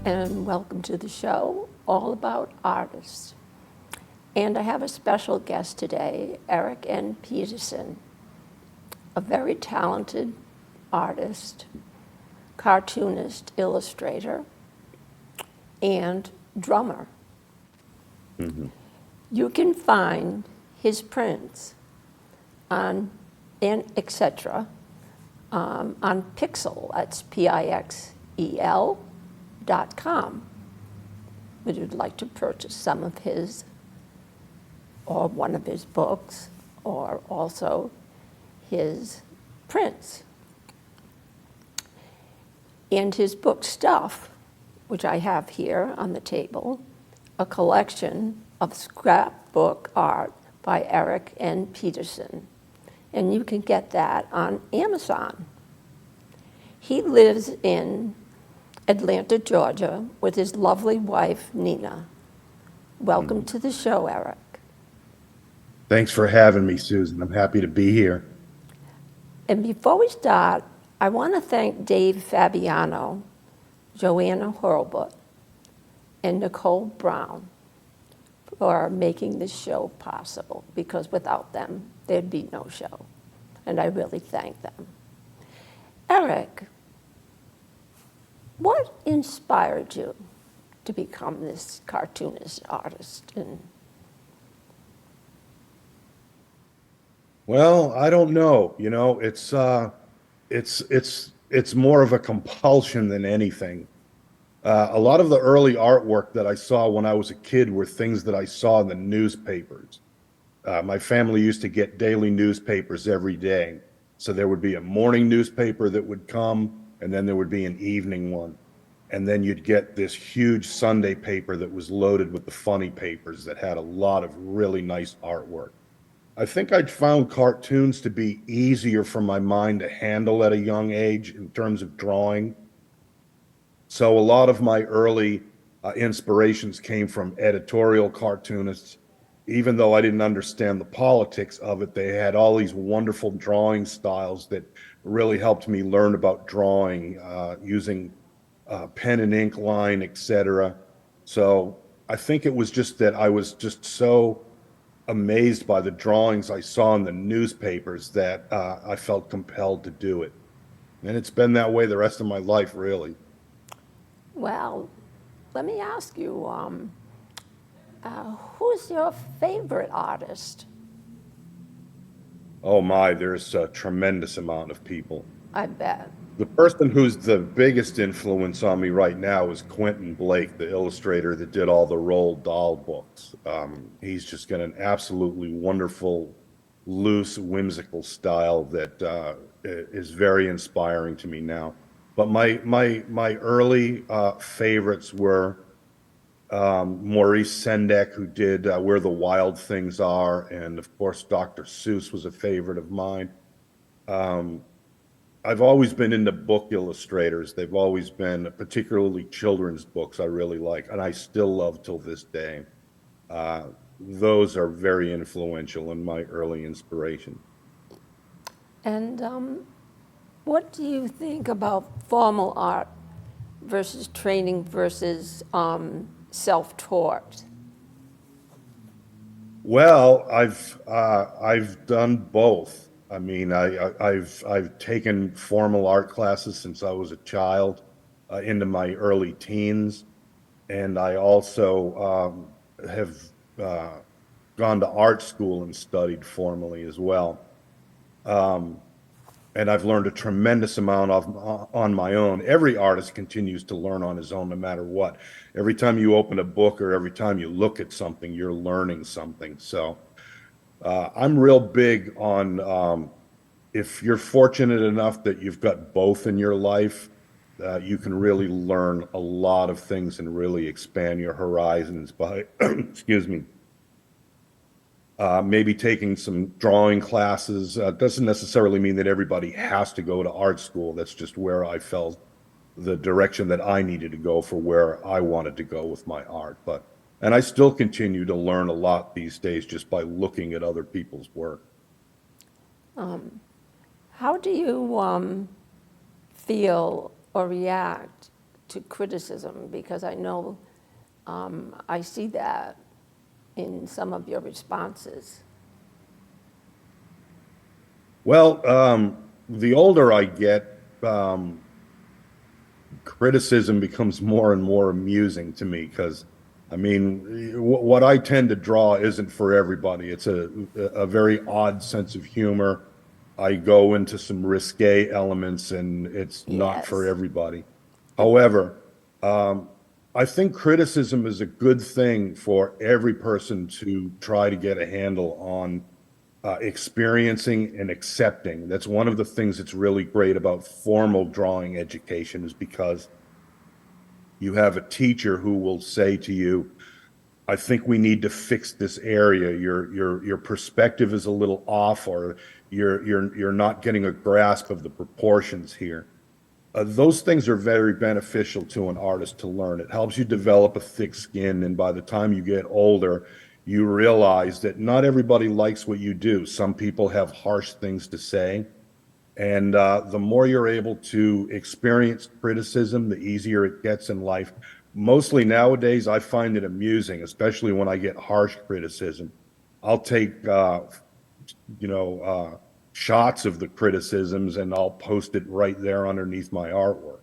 and welcome to the show, all about artists. And I have a special guest today, Eric N. Peterson, a very talented artist, cartoonist, illustrator, and drummer. Mm-hmm. You can find his prints on and etc. On Pixel. That's Pixel.com. Would you like to purchase some of his, or one of his books, or also his prints? And his book Stuff, which I have here on the table, a collection of scrapbook art by Eric N. Peterson. And you can get that on Amazon. He lives in Atlanta, Georgia, with his lovely wife, Nina. Welcome to the show, Eric. Thanks for having me, Susan. I'm happy to be here. And before we start, I want to thank Dave Fabiano, Joanna Hurlbut, and Nicole Brown for making this show possible, because without them, there'd be no show. And I really thank them. Eric, what inspired you to become this cartoonist artist? Well, I don't know. It's more of a compulsion than anything. A lot of the early artwork that I saw when I was a kid were things that I saw in the newspapers. My family used to get daily newspapers every day. So there would be a morning newspaper that would come, and then there would be an evening one. And then you'd get this huge Sunday paper that was loaded with the funny papers that had a lot of really nice artwork. I think I'd found cartoons to be easier for my mind to handle at a young age in terms of drawing. So a lot of my early inspirations came from editorial cartoonists. Even though I didn't understand the politics of it, they had all these wonderful drawing styles that really helped me learn about drawing using pen and ink line, etc. So I think it was just that I was just so amazed by the drawings I saw in the newspapers that I felt compelled to do it. And it's been that way the rest of my life, really. Well, let me ask you, who's your favorite artist? Oh my, there's a tremendous amount of people. I bet. The person who's the biggest influence on me right now is Quentin Blake, the illustrator that did all the Roald Dahl books. He's just got an absolutely wonderful, loose, whimsical style that is very inspiring to me now. But my early favorites were Maurice Sendak, who did Where the Wild Things Are, and of course Dr. Seuss was a favorite of mine. Um, I've always been into book illustrators. They've always been, particularly children's books, I really like, and I still love till this day. Uh, those are very influential in my early inspiration. And what do you think about formal art versus training versus self-taught? Well, I've done both. I mean, I've taken formal art classes since I was a child, into my early teens, and I also have uh, gone to art school and studied formally as well. Um, and I've learned a tremendous amount on my own. Every artist continues to learn on his own, no matter what. Every time you open a book or every time you look at something, you're learning something. So I'm real big on if you're fortunate enough that you've got both in your life, you can really learn a lot of things and really expand your horizons by, excuse me, maybe taking some drawing classes. Doesn't necessarily mean that everybody has to go to art school. That's just where I felt the direction that I needed to go for where I wanted to go with my art. And I still continue to learn a lot these days just by looking at other people's work. How do you feel or react to criticism? Because I know I see that in some of your responses. Well, the older I get, criticism becomes more and more amusing to me because, I mean, what I tend to draw isn't for everybody. It's a very odd sense of humor. I go into some risque elements, and it's not for Yes. everybody. However, I think criticism is a good thing for every person to try to get a handle on experiencing and accepting. That's one of the things that's really great about formal drawing education is because you have a teacher who will say to you, I think we need to fix this area. Your perspective is a little off, or you're not getting a grasp of the proportions here. Those things are very beneficial to an artist to learn. It helps you develop a thick skin, and by the time you get older, you realize that not everybody likes what you do. Some people have harsh things to say, and the more you're able to experience criticism, the easier it gets in life. Mostly nowadays, I find it amusing, especially when I get harsh criticism. I'll take shots of the criticisms and I'll post it right there underneath my artwork.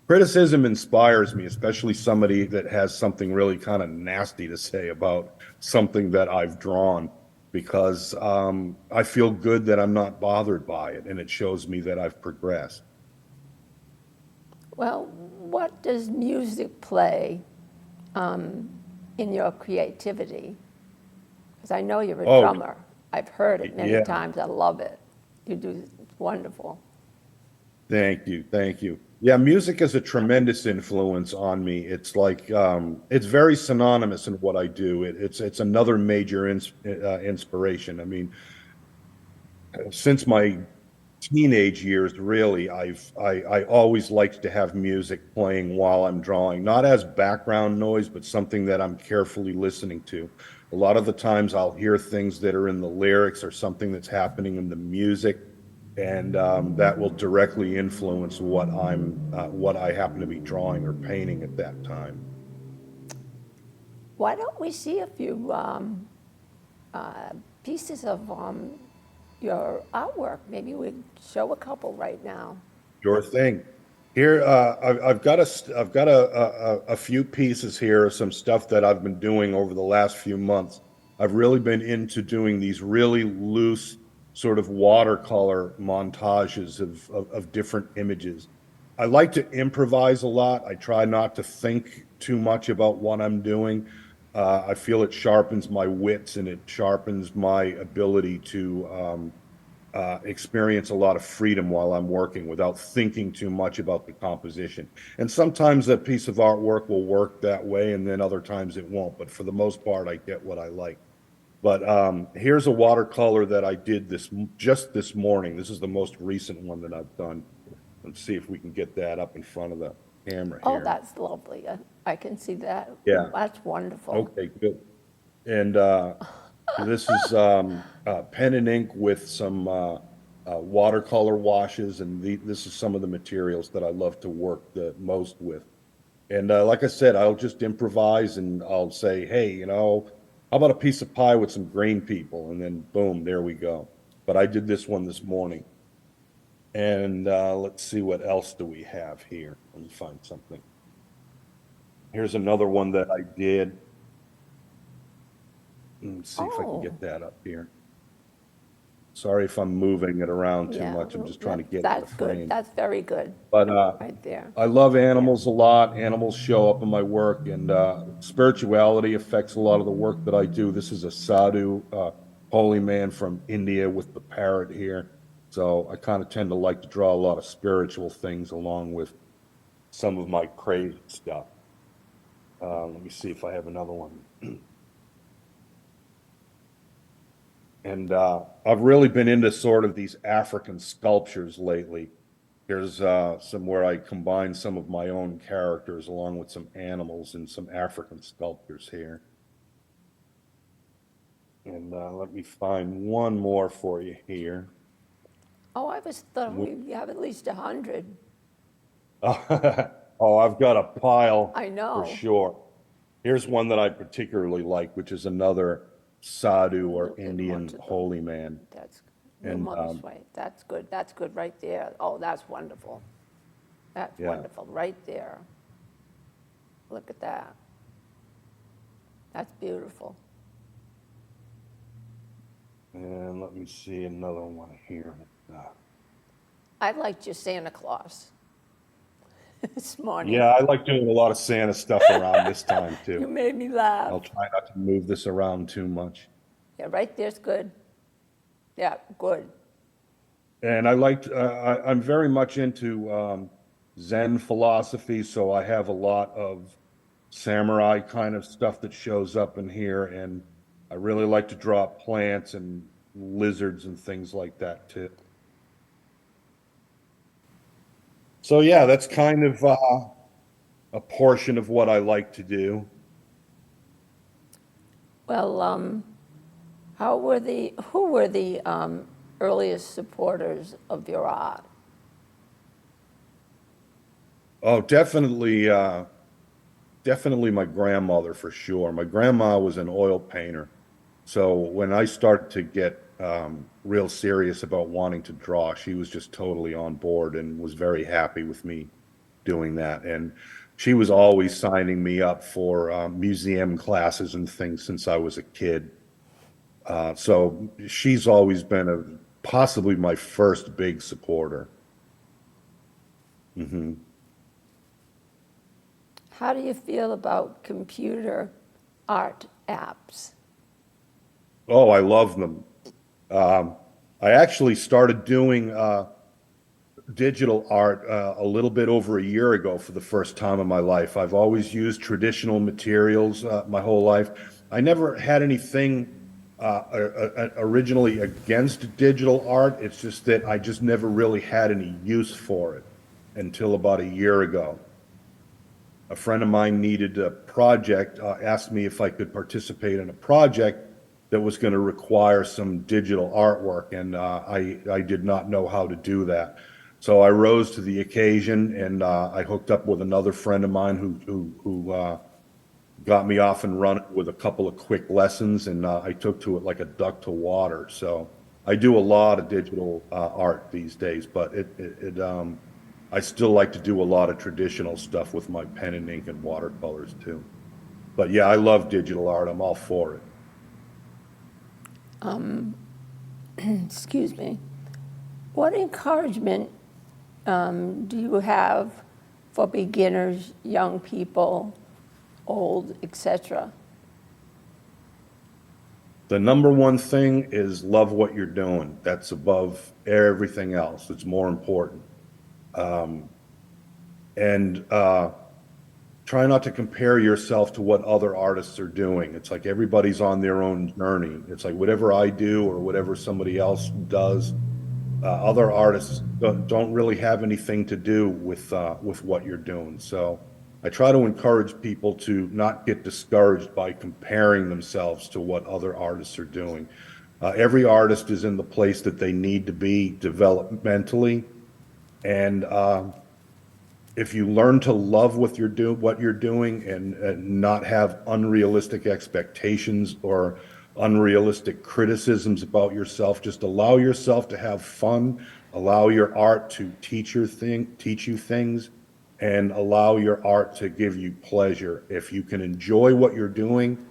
Criticism inspires me, especially somebody that has something really kind of nasty to say about something that I've drawn, because I feel good that I'm not bothered by it, and it shows me that I've progressed. Well, what does music play in your creativity? Because I know you're a Oh, drummer. I've heard it many yeah. times. I love it. You do, it's wonderful. Thank you. Thank you. Yeah, music is a tremendous influence on me. It's like it's very synonymous in what I do. It's another major inspiration. I mean, since my teenage years, really, I always liked to have music playing while I'm drawing, not as background noise, but something that I'm carefully listening to. A lot of the times I'll hear things that are in the lyrics or something that's happening in the music, and that will directly influence what I happen to be drawing or painting at that time. Why don't we see a few pieces of your artwork? Maybe we show a couple right now. Sure thing. Here, I've got a few pieces here, some stuff that I've been doing over the last few months. I've really been into doing these really loose sort of watercolor montages of different images. I like to improvise a lot. I try not to think too much about what I'm doing. I feel it sharpens my wits and it sharpens my ability to experience a lot of freedom while I'm working without thinking too much about the composition. And sometimes a piece of artwork will work that way, and then other times it won't. But for the most part, I get what I like. But here's a watercolor that I did just this morning. This is the most recent one that I've done. Let's see if we can get that up in front of the camera Oh, here. that's lovely. I can see that. Yeah. That's wonderful. Okay, good. And this is pen and ink with some watercolor washes, and this is some of the materials that I love to work the most with. And like I said, I'll just improvise and I'll say, hey, how about a piece of pie with some green people? And then boom, there we go. But I did this one this morning. And let's see, what else do we have here? Let me find something. Here's another one that I did. Let's see if I can Oh, get that up here. Sorry if I'm moving it around too yeah. much. I'm Well, just trying to get in the that's good. frame. That's very good But right there. I love animals a lot. Animals show up in my work, and spirituality affects a lot of the work that I do. This is a sadhu, holy man from India with the parrot here. So I kind of tend to like to draw a lot of spiritual things along with some of my crazy stuff. Let me see if I have another one. And I've really been into sort of these African sculptures lately. Here's some where I combine some of my own characters along with some animals and some African sculptures here. And let me find one more for you here. Oh, I was thought we have at least 100. Oh, I've got a pile I for know. sure. Here's one that I particularly like, which is another Sadhu A or little bit more Indian to the, holy man. that's, a little And more this way. That's good right there. Oh, that's wonderful. That's yeah, wonderful, right there. Look at that. That's beautiful. and let me see another one here. I liked your Santa Claus this morning. Yeah, I like doing a lot of Santa stuff around this time You too. made me laugh. I'll try not to move this around too much. Yeah, right there's good. Yeah, good. And I'm very much into Zen philosophy, so I have a lot of samurai kind of stuff that shows up in here. And I really like to draw plants and lizards and things like that too. So yeah, That's that's good. kind of a portion of what I like to do. Well, who were the earliest supporters of your art? Oh, definitely my grandmother for sure. My grandma was an oil painter. So when I started to get real serious about wanting to draw, she was just totally on board and was very happy with me doing that. And she was always signing me up for museum classes and things since I was a kid. So she's always been possibly my first big supporter. Hmm. How do you feel about computer art apps? Oh, I love them. Um, I actually started doing digital art a little bit over a year ago for the first time in my life. I've always used traditional materials my whole life. I never had anything originally against digital art. It's just that I just never really had any use for it until about a year ago. A friend of mine needed a project, asked me if I could participate in a project that was going to require some digital artwork, and I did not know how to do that. So I rose to the occasion, and I hooked up with another friend of mine who got me off and running with a couple of quick lessons, and I took to it like a duck to water. So I do a lot of digital art these days, but I still like to do a lot of traditional stuff with my pen and ink and watercolors too. But yeah, I love digital art. I'm all for it. Excuse me. What encouragement do you have for beginners, young people, old, etc.? The number one thing is love what you're doing. That's above everything else. It's more important. Um, and try not to compare yourself to what other artists are doing. It's like everybody's on their own journey. It's like whatever I do or whatever somebody else does, other artists don't really have anything to do with what you're doing. So I try to encourage people to not get discouraged by comparing themselves to what other artists are doing. Every artist is in the place that they need to be developmentally, and if you learn to love what you're doing and not have unrealistic expectations or unrealistic criticisms about yourself, just allow yourself to have fun, allow your art to teach you things, and allow your art to give you pleasure. If you can enjoy what you're doing,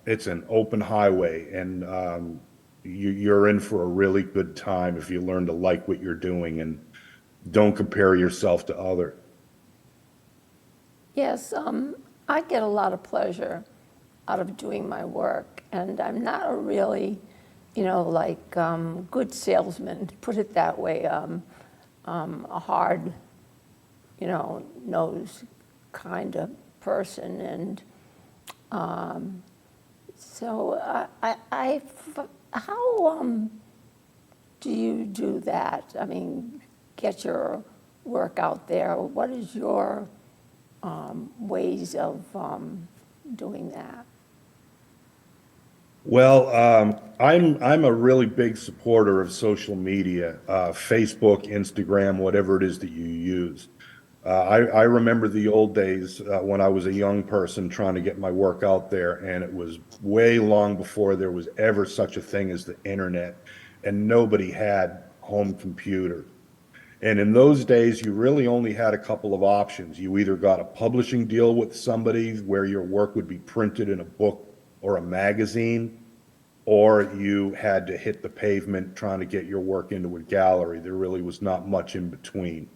it's an open highway, and you're in for a really good time if you learn to like what you're doing and don't compare yourself to others. Yes, I get a lot of pleasure out of doing my work, and I'm not a really, like good salesman, to put it that way, a hard, nose kind of person, and so how do you do that? I mean, get your work out there. What is your ways of doing that? Well, I'm a really big supporter of social media, Facebook, Instagram, whatever it is that you use. I remember the old days when I was a young person trying to get my work out there, and it was way long before there was ever such a thing as the internet, and nobody had home computers. And in those days, you really only had a couple of options. You either got a publishing deal with somebody where your work would be printed in a book or a magazine, or you had to hit the pavement trying to get your work into a gallery. There really was not much in between.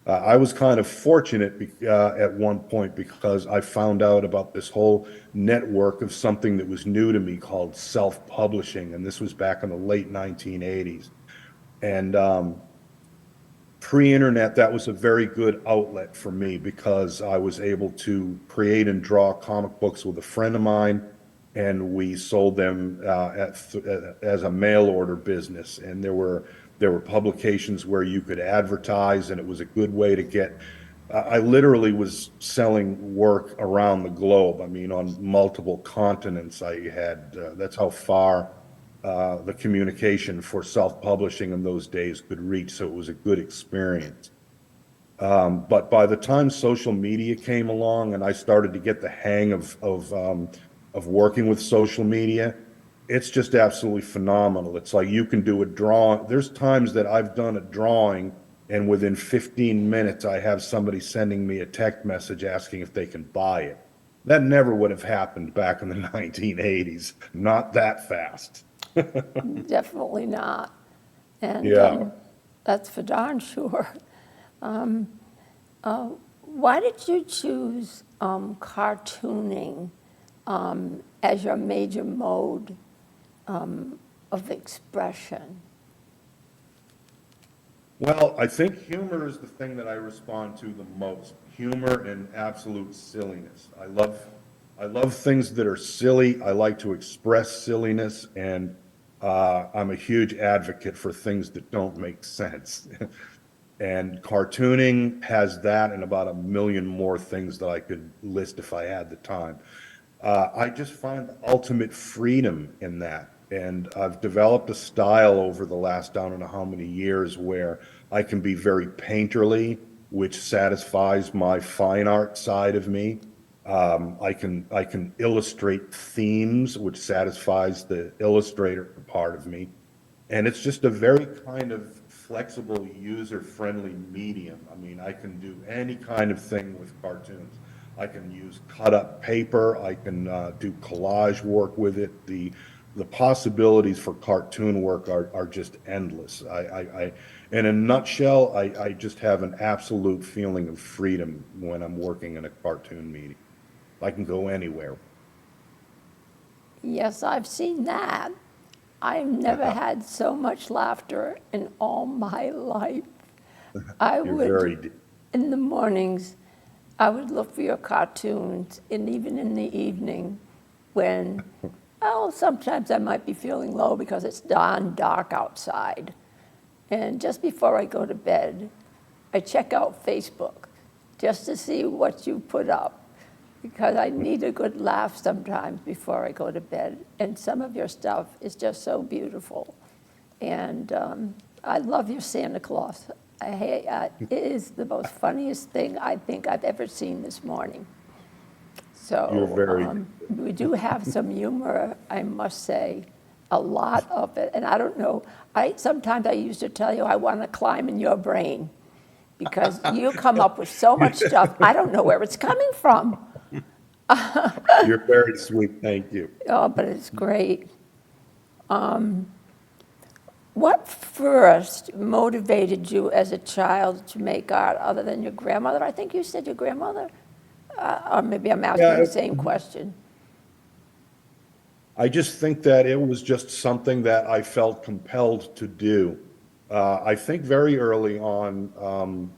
I was kind of fortunate at one point because I found out about this whole network of something that was new to me called self-publishing, and this was back in the late 1980s. And pre-internet, that was a very good outlet for me because I was able to create and draw comic books with a friend of mine, and we sold them as a mail order business. And there were publications where you could advertise, and it was a good way to get. I literally was selling work around the globe. I mean, on multiple continents. I had that's how far the communication for self-publishing in those days could reach. So it was a good experience. But by the time social media came along and I started to get the hang of working with social media, it's just absolutely phenomenal. It's like you can do a drawing. There's times that I've done a drawing, and within 15 minutes, I have somebody sending me a text message asking if they can buy it. That never would have happened back in the 1980s. Not that fast. Definitely not. And Yeah. that's for darn sure. Why did you choose cartooning as your major mode of expression? Well, I think humor is the thing that I respond to the most. Humor and absolute silliness. I love things that are silly. I like to express silliness, and I'm a huge advocate for things that don't make sense. And cartooning has that and about a million more things that I could list if I had the time. I just find the ultimate freedom in that. And I've developed a style over the last, I don't know how many years, where I can be very painterly, which satisfies my fine art side of me. I can illustrate themes, which satisfies the illustrator part of me. And it's just a very kind of flexible, user-friendly medium. I mean, I can do any kind of thing with cartoons. I can use cut-up paper. I can do collage work with it. The possibilities for cartoon work are just endless. In a nutshell, I just have an absolute feeling of freedom when I'm working in a cartoon medium. I can go anywhere. Yes, I've seen that. I've never had so much laughter in all my life. I You're would, very, in the mornings, I would look for your cartoons, and even in the evening when, oh, sometimes I might be feeling low because it's darn dark outside. And just before I go to bed, I check out Facebook just to see what you put up because I need a good laugh sometimes before I go to bed. And some of your stuff is just so beautiful. And I love your Santa Claus. It is the most funniest thing I think I've ever seen this morning. you're So very, we do have some humor, I must say, a lot of it. And I don't know, sometimes I used to tell you I want to climb in your brain because you come up with so much stuff, I don't know where it's coming from. you're very sweet. Thank you. Oh, but it's great. What first motivated you as a child to make art other than your grandmother? I think you said your grandmother, or maybe I'm asking Yeah, the same question. I just think that it was just something that I felt compelled to do. I think very early on,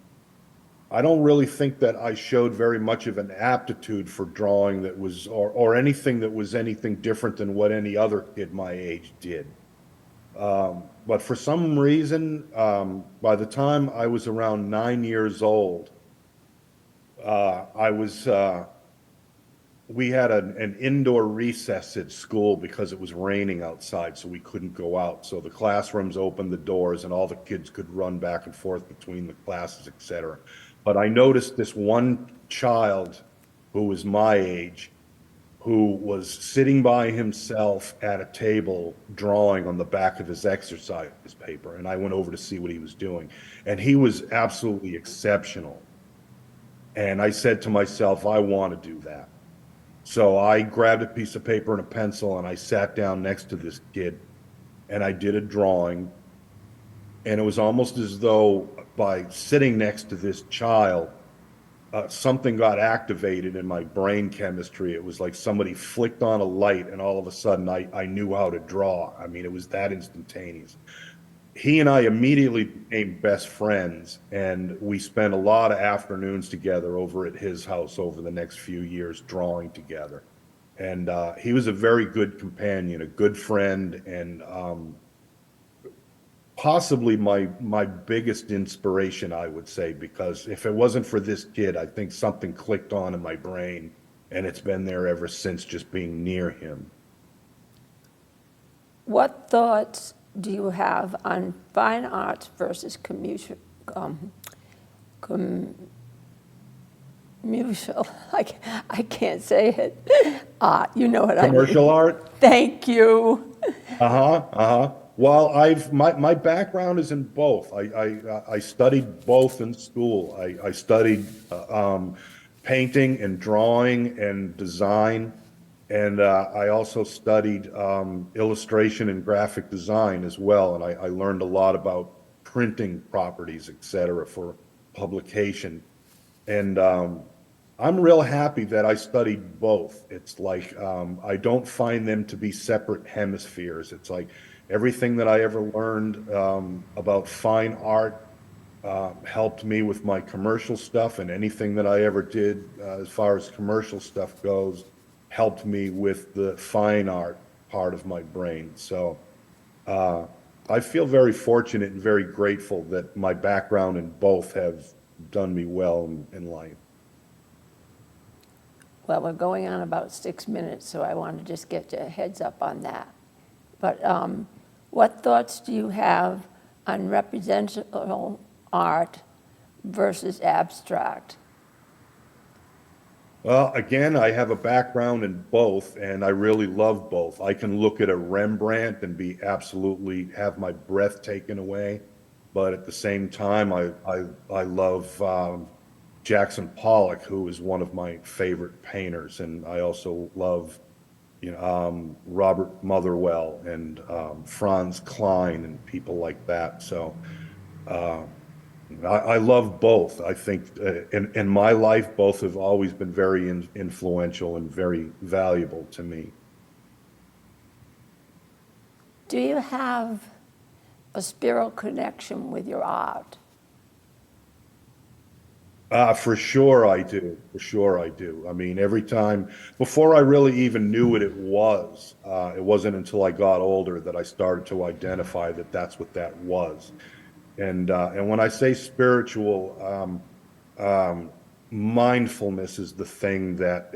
I don't really think that I showed very much of an aptitude for drawing that was, or anything that was anything different than what any other kid my age did. But for some reason, by the time I was around 9 years old, I was we had an indoor recess at school because it was raining outside, so we couldn't go out. So the classrooms opened the doors and all the kids could run back and forth between the classes, et cetera. But I noticed this one child who was my age, who was sitting by himself at a table drawing on the back of his exercise paper. And I went over to see what he was doing. And he was absolutely exceptional. And I said to myself, I want to do that. So I grabbed a piece of paper and a pencil and I sat down next to this kid and I did a drawing. And it was almost as though by sitting next to this child, something got activated in my brain chemistry. It was like somebody flicked on a light and all of a sudden I knew how to draw. I mean, it was that instantaneous. He and I immediately became best friends, and we spent a lot of afternoons together over at his house over the next few years drawing together. And he was a very good companion, a good friend, and possibly my biggest inspiration, I would say, because if it wasn't for this kid, I think something clicked on in my brain, and it's been there ever since, just being near him. What thoughts do you have on fine arts versus commercial? I can't say it. You know what I mean. Commercial art? Thank you. Uh-huh, uh-huh. Well, my background is in both. I studied both in school. I studied painting and drawing and design, and I also studied illustration and graphic design as well. And I learned a lot about printing properties, et cetera, for publication. And I'm real happy that I studied both. It's like I don't find them to be separate hemispheres. It's like everything that I ever learned about fine art helped me with my commercial stuff, and anything that I ever did as far as commercial stuff goes helped me with the fine art part of my brain. So I feel very fortunate and very grateful that my background in both have done me well in life. Well, we're going on about 6 minutes, so I want to just get a heads up on that. But what thoughts do you have on representational art versus abstract? Well, again, I have a background in both, and I really love both. I can look at a Rembrandt and be absolutely have my breath taken away, but at the same time, I love Jackson Pollock, who is one of my favorite painters, and I also love Robert Motherwell and Franz Klein and people like that. So I love both. I think in my life, both have always been very influential and very valuable to me. Do you have a spiritual connection with your art? For sure I do. For sure I do. I mean, every time, before I really even knew what it wasn't until I got older that I started to identify that that's what that was. And when I say spiritual, mindfulness is the thing that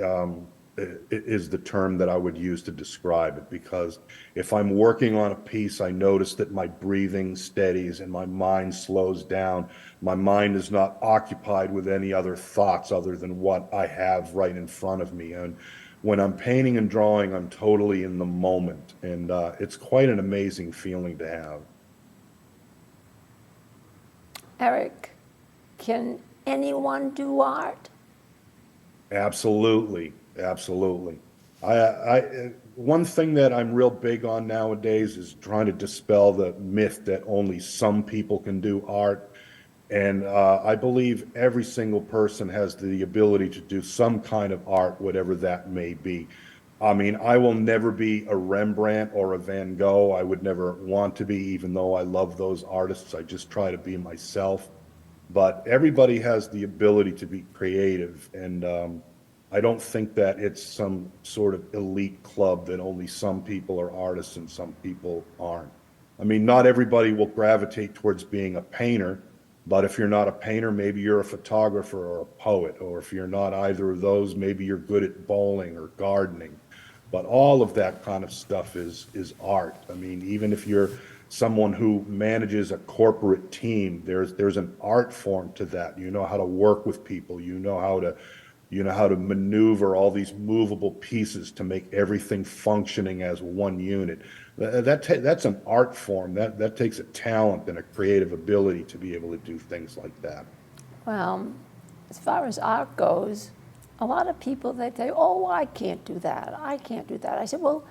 is the term that I would use to describe it. Because if I'm working on a piece, I notice that my breathing steadies and my mind slows down. My mind is not occupied with any other thoughts other than what I have right in front of me. And when I'm painting and drawing, I'm totally in the moment. And it's quite an amazing feeling to have. Eric, can anyone do art? Absolutely, absolutely. One thing that I'm real big on nowadays is trying to dispel the myth that only some people can do art. And I believe every single person has the ability to do some kind of art, whatever that may be. I mean, I will never be a Rembrandt or a Van Gogh. I would never want to be, even though I love those artists. I just try to be myself. But everybody has the ability to be creative. And I don't think that it's some sort of elite club that only some people are artists and some people aren't. I mean, not everybody will gravitate towards being a painter, But if you're not a painter, maybe you're a photographer or a poet. Or if you're not either of those, maybe you're good at bowling or gardening. But all of that kind of stuff is art. I mean, even if you're someone who manages a corporate team, there's an art form to that. You know how to work with people. You know how to maneuver all these movable pieces to make everything functioning as one unit. That's an art form. That takes a talent and a creative ability to be able to do things like that. Well, as far as art goes, a lot of people, they say, oh, I can't do that. I can't do that. I said, well,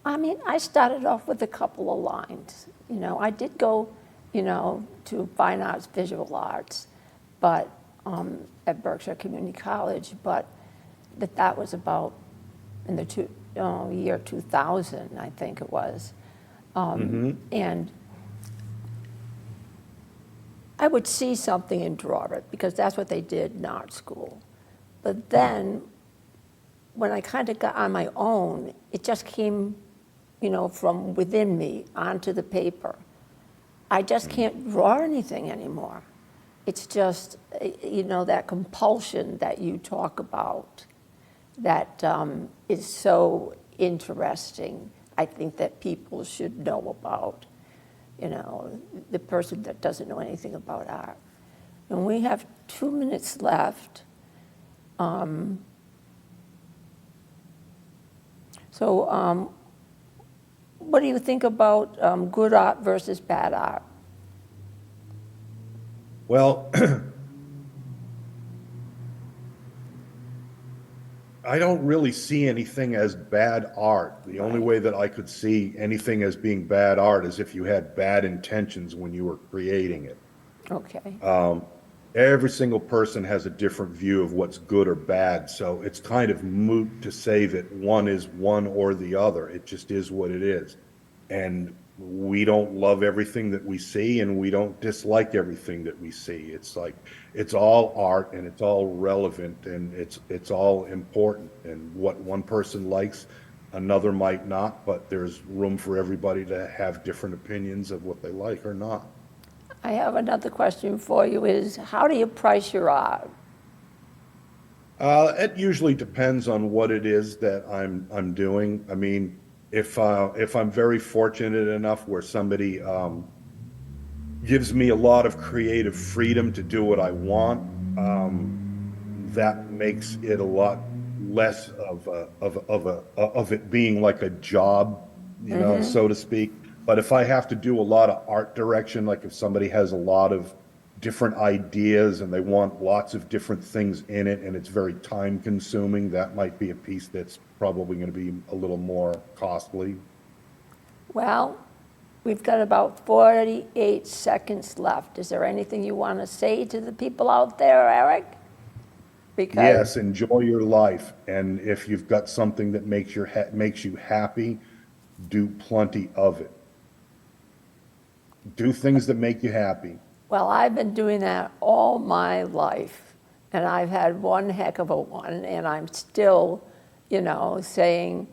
I mean, I started off with a couple of lines. You know, I did go, you know, to fine arts, visual arts, but at Berkshire Community College, but that was about in the year 2000, I think it was. And I would see something and draw it because that's what they did in art school. But then when I kind of got on my own, it just came, you know, from within me onto the paper. I just can't draw anything anymore. It's just, you know, that compulsion that you talk about that is so interesting. I think that people should know about, you know, the person that doesn't know anything about art. And we have 2 minutes left. What do you think about good art versus bad art? Well, I don't really see anything as bad art. The only way that I could see anything as being bad art is if you had bad intentions when you were creating it. Okay. Every single person has a different view of what's good or bad, so it's kind of moot to say that one is one or the other. It just is what it is. And we don't love everything that we see, and we don't dislike everything that we see. It's like it's all art, and it's all relevant, and it's all important. And what one person likes, another might not, but there's room for everybody to have different opinions of what they like or not. I have another question for you is, how do you price your art? It usually depends on what it is that I'm doing. I mean, if I'm very fortunate enough where somebody gives me a lot of creative freedom to do what I want, that makes it a lot less of it being like a job, you know, so to speak. But if I have to do a lot of art direction, like if somebody has a lot of different ideas and they want lots of different things in it and it's very time consuming, that might be a piece that's probably going to be a little more costly. Well, we've got about 48 seconds left. Is there anything you want to say to the people out there, Eric? Because Yes, enjoy your life. And if you've got something that makes you happy, do plenty of it. Do things that make you happy. well, I've been doing that all my life, and I've had one heck of a one, and I'm still, you know, saying,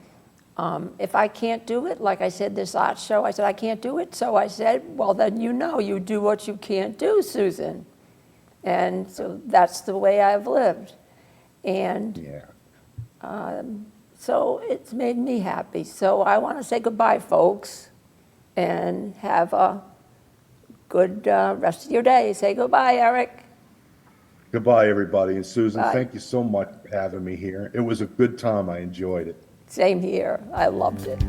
if I can't do it, like I said, this art show, I said, I can't do it. So I said, well, then you do what you can't do, Susan. And so that's the way I've lived. And Yeah. so it's made me happy. So I want to say goodbye, folks, and have a good rest of your day. Say goodbye, Eric. Goodbye, everybody. And Susan, Bye. thank you so much for having me here. It was a good time. I enjoyed it. Same here. I loved it.